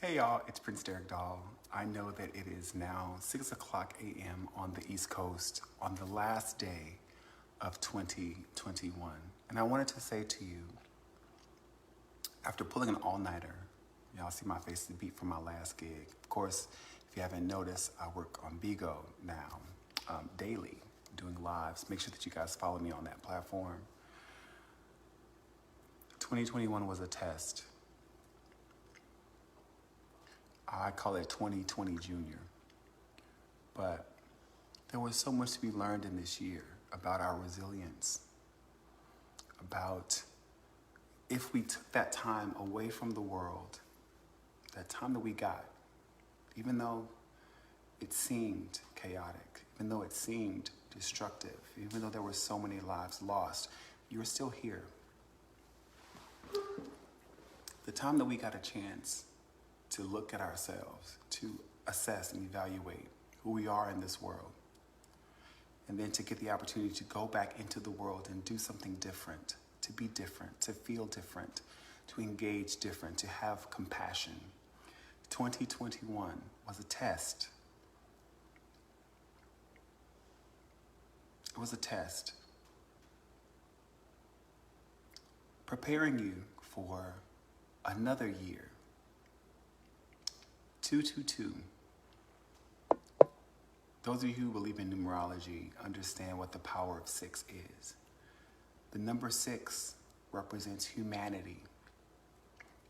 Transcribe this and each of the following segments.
Hey y'all, it's Prince Derek Doll. I know that it is now 6 o'clock a.m. on the East Coast on the last day of 2021. And I wanted to say to you, after pulling an all-nighter, y'all see my face is beat from my last gig. Of course, if you haven't noticed, I work on Bigo now, daily, doing lives. Make sure that you guys follow me on that platform. 2021 was a test. I call it 2020 Junior. But there was so much to be learned in this year about our resilience, about if we took that time away from the world, that time that we got, even though it seemed chaotic, even though it seemed destructive, even though there were so many lives lost, you were still here. The time that we got a chance to look at ourselves, to assess and evaluate who we are in this world, and then to get the opportunity to go back into the world and do something different, to be different, to feel different, to engage different, to have compassion. 2021 was a test. It was a test. Preparing you for another year. 222. Those of you who believe in numerology understand what the power of 6 is. The number 6 represents humanity,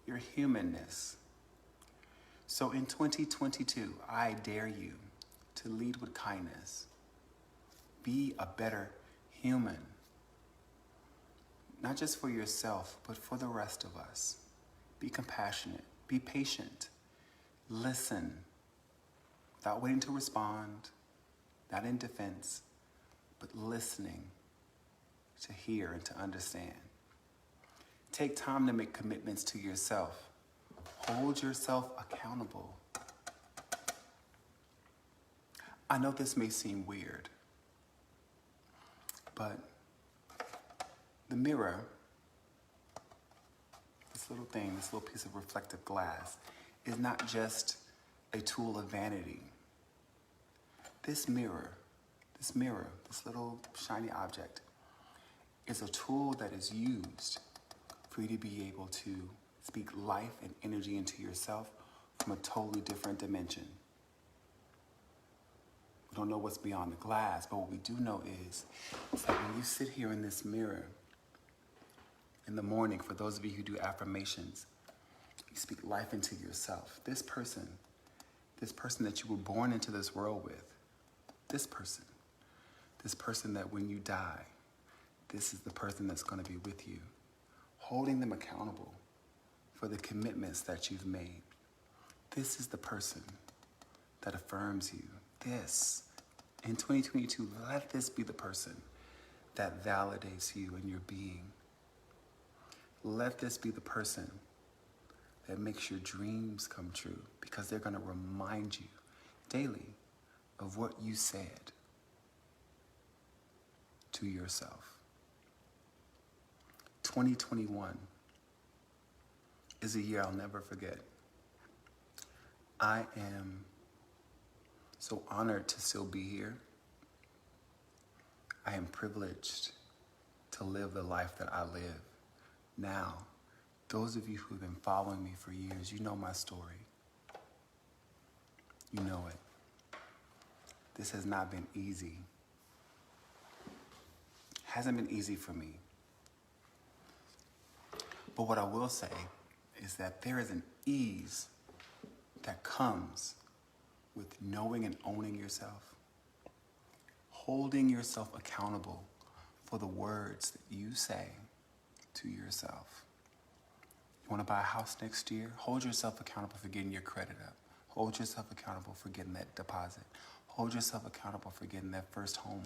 your humanness. So in 2022, I dare you to lead with kindness. Be a better human. Not just for yourself, but for the rest of us. Be compassionate. Be patient. Listen without waiting to respond, not in defense, but listening to hear and to understand. Take time to make commitments to yourself. Hold yourself accountable. I know this may seem weird, but the mirror, this little thing, this little piece of reflective glass, is not just a tool of vanity. This mirror, this little shiny object, is a tool that is used for you to be able to speak life and energy into yourself from a totally different dimension. We don't know what's beyond the glass, but what we do know is that when you sit here in this mirror in the morning, for those of you who do affirmations, you speak life into yourself. This person that you were born into this world with, this person that when you die, this is the person that's going to be with you, holding them accountable for the commitments that you've made. This is the person that affirms you. This, in 2022, let this be the person that validates you and your being. Let this be the person that makes your dreams come true, because they're going to remind you daily of what you said to yourself. 2021 is a year I'll never forget. I am so honored to still be here. I am privileged to live the life that I live now. Those of you who have been following me for years, you know my story. You know it. This has not been easy. Hasn't been easy for me. But what I will say is that there is an ease that comes with knowing and owning yourself, holding yourself accountable for the words that you say to yourself. You want to buy a house next year? Hold yourself accountable for getting your credit up. Hold yourself accountable for getting that deposit. Hold yourself accountable for getting that first home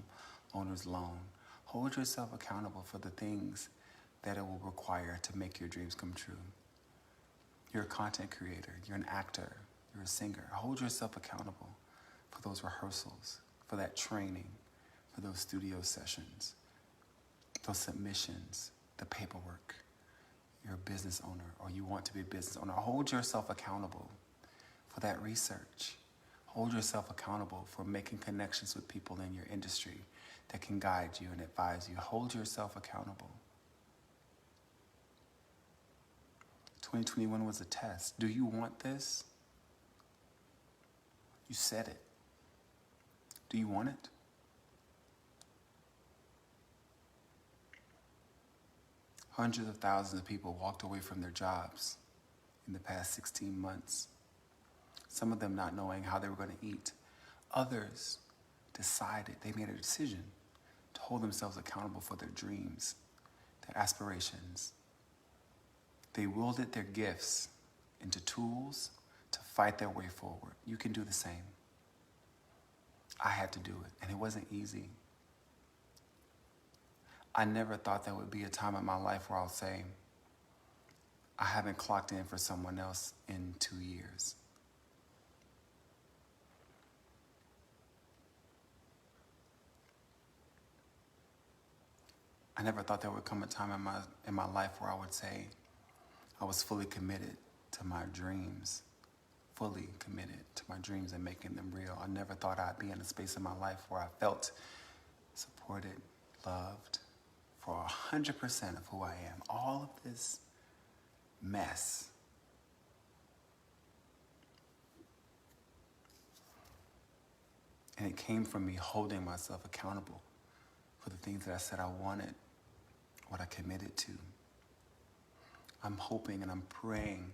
owner's loan. Hold yourself accountable for the things that it will require to make your dreams come true. You're a content creator. You're an actor. You're a singer. Hold yourself accountable for those rehearsals, for that training, for those studio sessions, those submissions, the paperwork. You're a business owner, or you want to be a business owner. Hold yourself accountable for that research. Hold yourself accountable for making connections with people in your industry that can guide you and advise you. Hold yourself accountable. 2021 was a test. Do you want this? You said it. Do you want it? Hundreds of thousands of people walked away from their jobs in the past 16 months. Some of them not knowing how they were going to eat. Others decided, they made a decision to hold themselves accountable for their dreams, their aspirations. They wielded their gifts into tools to fight their way forward. You can do the same. I had to do it, and it wasn't easy. I never thought there would be a time in my life where I'll say, I haven't clocked in for someone else in 2 years. I never thought there would come a time in my life where I would say I was fully committed to my dreams, fully committed to my dreams and making them real. I never thought I'd be in a space in my life where I felt supported, loved, for 100% of who I am. All of this mess. And it came from me holding myself accountable for the things that I said I wanted, what I committed to. I'm hoping and I'm praying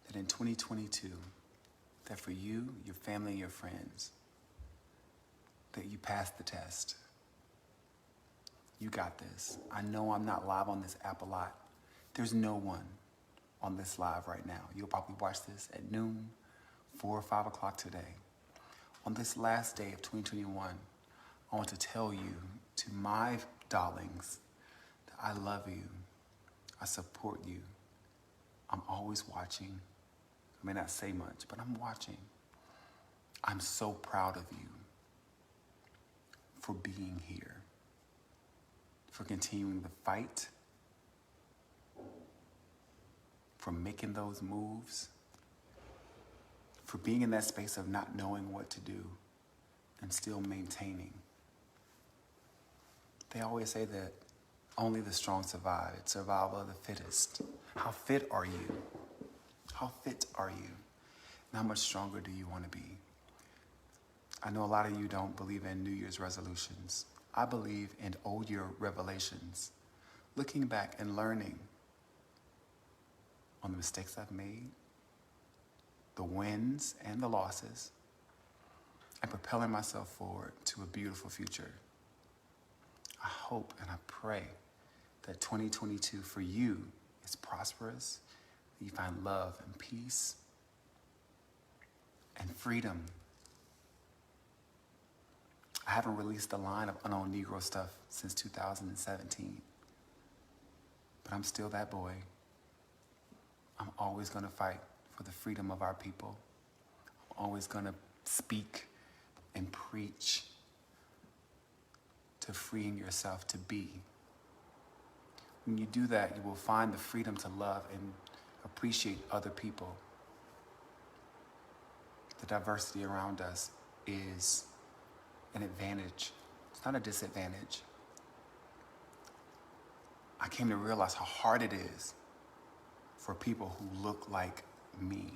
that in 2022, that for you, your family, and your friends, that you pass the test. You got this. I know I'm not live on this app a lot. There's no one on this live right now. You'll probably watch this at noon, 4 or 5 o'clock today. On this last day of 2021, I want to tell you, to my Dollings, that I love you. I support you. I'm always watching. I may not say much, but I'm watching. I'm so proud of you for being here, for continuing the fight, for making those moves, for being in that space of not knowing what to do and still maintaining. They always say that only the strong survive. It's survival of the fittest. How fit are you? How fit are you? And how much stronger do you want to be? I know a lot of you don't believe in New Year's resolutions. I believe in old year revelations. Looking back and learning on the mistakes I've made, the wins and the losses, and propelling myself forward to a beautiful future. I hope and I pray that 2022 for you is prosperous, that you find love and peace and freedom. I haven't released a line of Unknown Negro stuff since 2017, but I'm still that boy. I'm always gonna fight for the freedom of our people. I'm always gonna speak and preach to freeing yourself to be. When you do that, you will find the freedom to love and appreciate other people. The diversity around us is an advantage. It's not a disadvantage. I came to realize how hard it is for people who look like me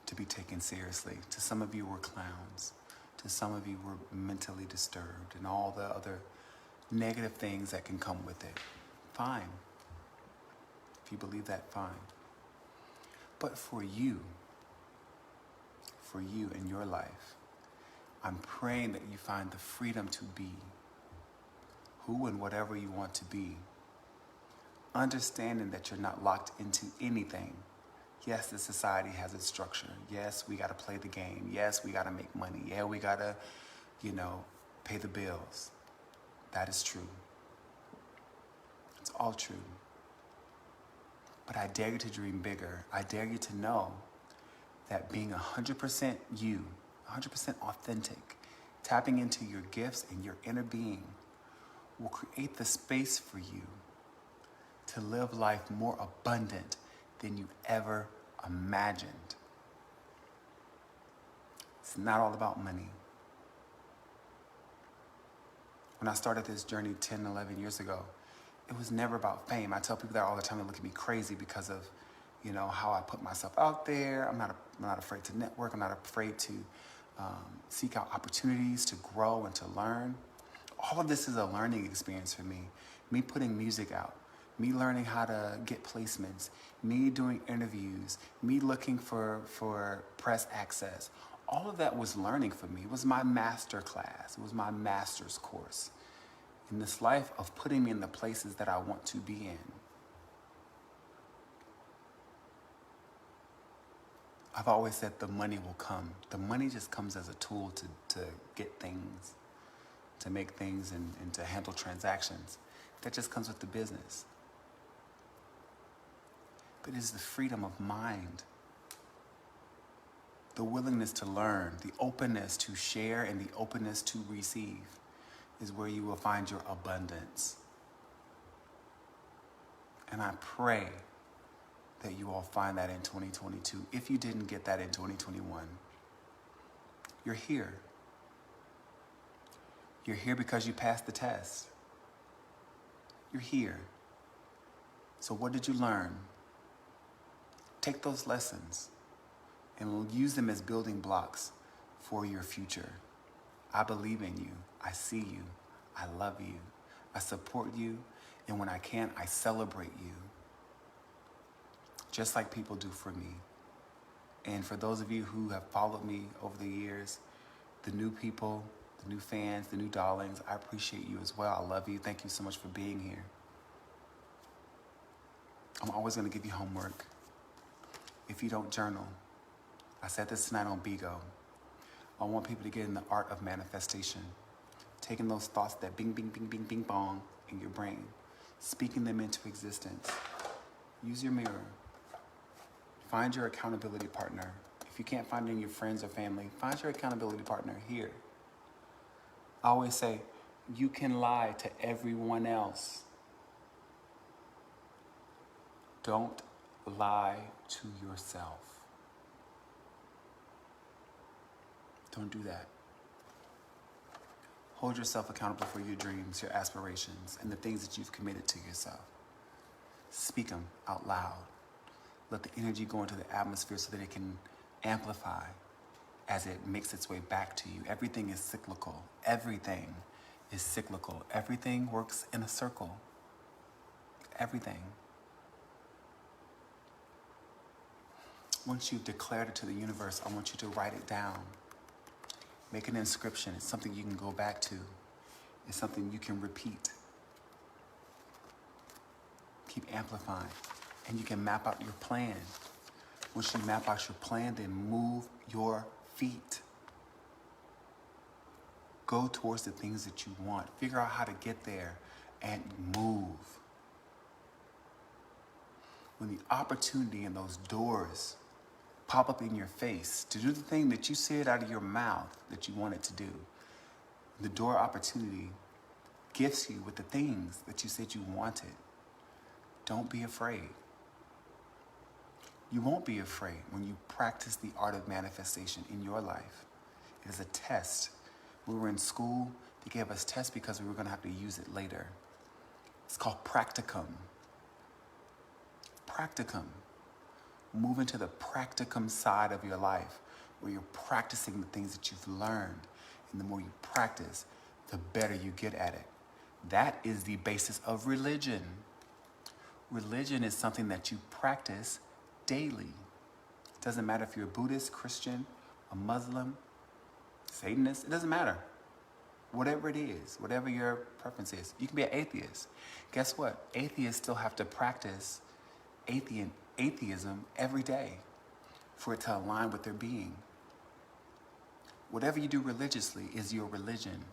to be taken seriously. To some of you, we're clowns. To some of you, we're mentally disturbed and all the other negative things that can come with it. Fine. If you believe that, fine. But for you in your life, I'm praying that you find the freedom to be who and whatever you want to be. Understanding that you're not locked into anything. Yes, the society has its structure. Yes, we gotta play the game. Yes, we gotta make money. Yeah, we gotta, pay the bills. That is true. It's all true. But I dare you to dream bigger. I dare you to know that being 100% you, 100% authentic, tapping into your gifts and your inner being will create the space for you to live life more abundant than you ever imagined. It's not all about money. When I started this journey 10, 11 years ago, it was never about fame. I tell people that all the time. They look at me crazy because of, how I put myself out there. I'm not afraid to network. I'm not afraid to seek out opportunities to grow and to learn. All of this is a learning experience for me. Me putting music out, me learning how to get placements, me doing interviews, me looking for press access. All of that was learning for me. It was my master class. It was my master's course in this life of putting me in the places that I want to be in. I've always said the money will come. The money just comes as a tool to get things, to make things and to handle transactions. That just comes with the business. But it is the freedom of mind, the willingness to learn, the openness to share, and the openness to receive is where you will find your abundance. And I pray that you all find that in 2022. If you didn't get that in 2021, you're here. You're here because you passed the test. You're here. So what did you learn? Take those lessons and use them as building blocks for your future. I believe in you. I see you. I love you. I support you. And when I can, I celebrate you. Just like people do for me. And for those of you who have followed me over the years, the new people, the new fans, the new Dollings, I appreciate you as well. I love you. Thank you so much for being here. I'm always going to give you homework. If you don't journal, I said this tonight on Bigo, I want people to get in the art of manifestation. Taking those thoughts that bing, bing, bing, bing, bing, bong in your brain, speaking them into existence. Use your mirror. Find your accountability partner. If you can't find it in your friends or family, find your accountability partner here. I always say, you can lie to everyone else. Don't lie to yourself. Don't do that. Hold yourself accountable for your dreams, your aspirations, and the things that you've committed to yourself. Speak them out loud. Let the energy go into the atmosphere so that it can amplify as it makes its way back to you. Everything is cyclical. Everything is cyclical. Everything works in a circle. Everything. Once you've declared it to the universe, I want you to write it down. Make an inscription. It's something you can go back to. It's something you can repeat. Keep amplifying. And you can map out your plan. Once you map out your plan, then move your feet. Go towards the things that you want. Figure out how to get there and move. When the opportunity and those doors pop up in your face to do the thing that you said out of your mouth that you wanted to do, the door opportunity gifts you with the things that you said you wanted. Don't be afraid. You won't be afraid when you practice the art of manifestation in your life. It is a test. We were in school, they gave us tests because we were going to have to use it later. It's called practicum. Practicum. Move into the practicum side of your life where you're practicing the things that you've learned. And the more you practice, the better you get at it. That is the basis of religion. Religion is something that you practice daily. It doesn't matter if you're a Buddhist, Christian, a Muslim, Satanist, it doesn't matter. Whatever it is, whatever your preference is. You can be an atheist. Guess what? Atheists still have to practice atheism every day for it to align with their being. Whatever you do religiously is your religion.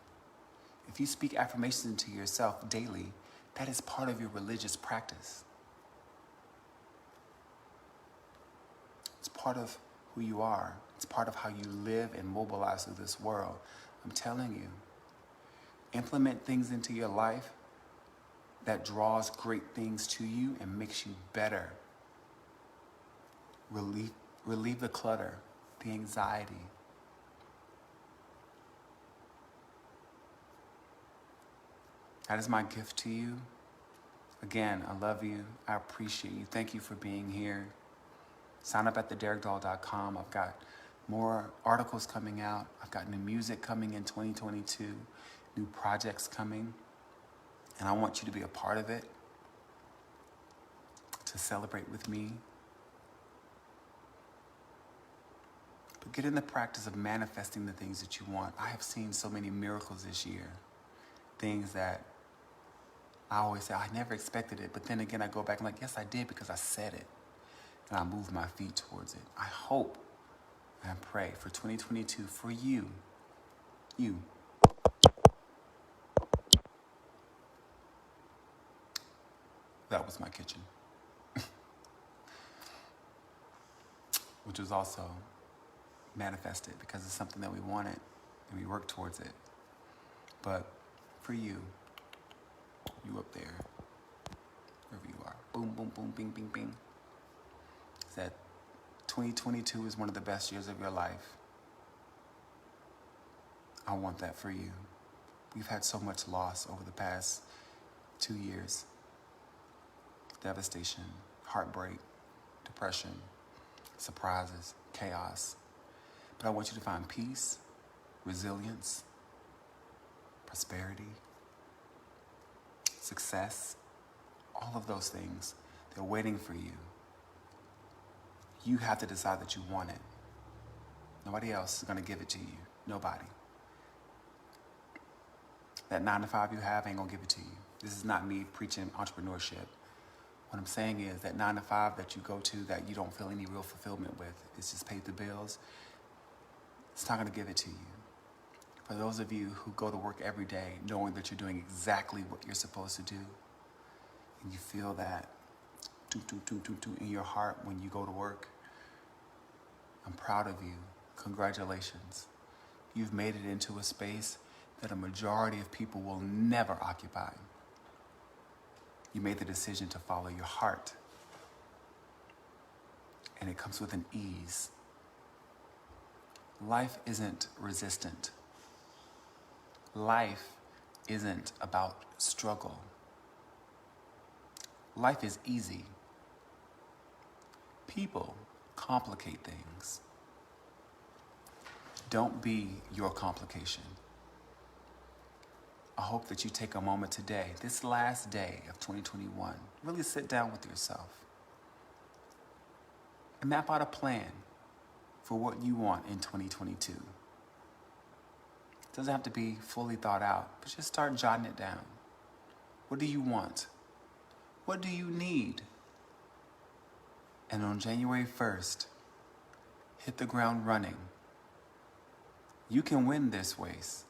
If you speak affirmations into yourself daily, that is part of your religious practice. It's part of who you are. It's part of how you live and mobilize through this world. I'm telling you, implement things into your life that draws great things to you and makes you better. relieve the clutter, the anxiety. That is my gift to you. Again, I love you. I appreciate you. Thank you for being here. Sign up at thederekdoll.com. I've got more articles coming out. I've got new music coming in 2022, new projects coming, and I want you to be a part of it, to celebrate with me. But get in the practice of manifesting the things that you want. I have seen so many miracles this year, things that I always say, I never expected it, but then again, I go back and like, yes, I did because I said it, and I moved my feet towards it. I hope and pray for 2022 for you. That was my kitchen, which was also manifested because it's something that we wanted and we worked towards it. But for you up there, wherever you are, boom, boom, boom, bing, bing, bing, that 2022 is one of the best years of your life. I want that for you. We've had so much loss over the past 2 years. Devastation, heartbreak, depression, surprises, chaos. But I want you to find peace, resilience, prosperity, success, all of those things. They're waiting for you. You have to decide that you want it. Nobody else is going to give it to you. Nobody. That 9 to 5 you have ain't going to give it to you. This is not me preaching entrepreneurship. What I'm saying is that 9 to 5 that you go to that you don't feel any real fulfillment with, it's just paid the bills, it's not going to give it to you. For those of you who go to work every day knowing that you're doing exactly what you're supposed to do, and you feel that in your heart when you go to work, I'm proud of you. Congratulations. You've made it into a space that a majority of people will never occupy. You made the decision to follow your heart, and it comes with an ease. Life isn't resistant. Life isn't about struggle. Life is easy. People complicate things. Don't be your complication. I hope that you take a moment today, this last day of 2021, really sit down with yourself and map out a plan for what you want in 2022. It doesn't have to be fully thought out, but just start jotting it down. What do you want? What do you need? And on January 1st, hit the ground running. You can win this race.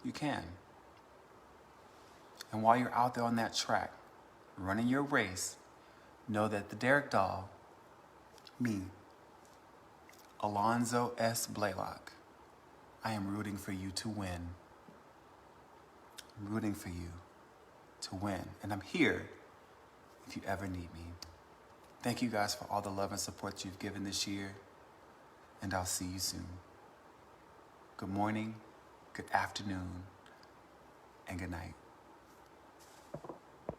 You can. And while you're out there on that track, running your race, know that the Derek Doll, me, Alonzo S. Blaylock, I am rooting for you to win. I'm rooting for you to win. And I'm here if you ever need me. Thank you guys for all the love and support you've given this year. And I'll see you soon. Good morning, good afternoon, and good night.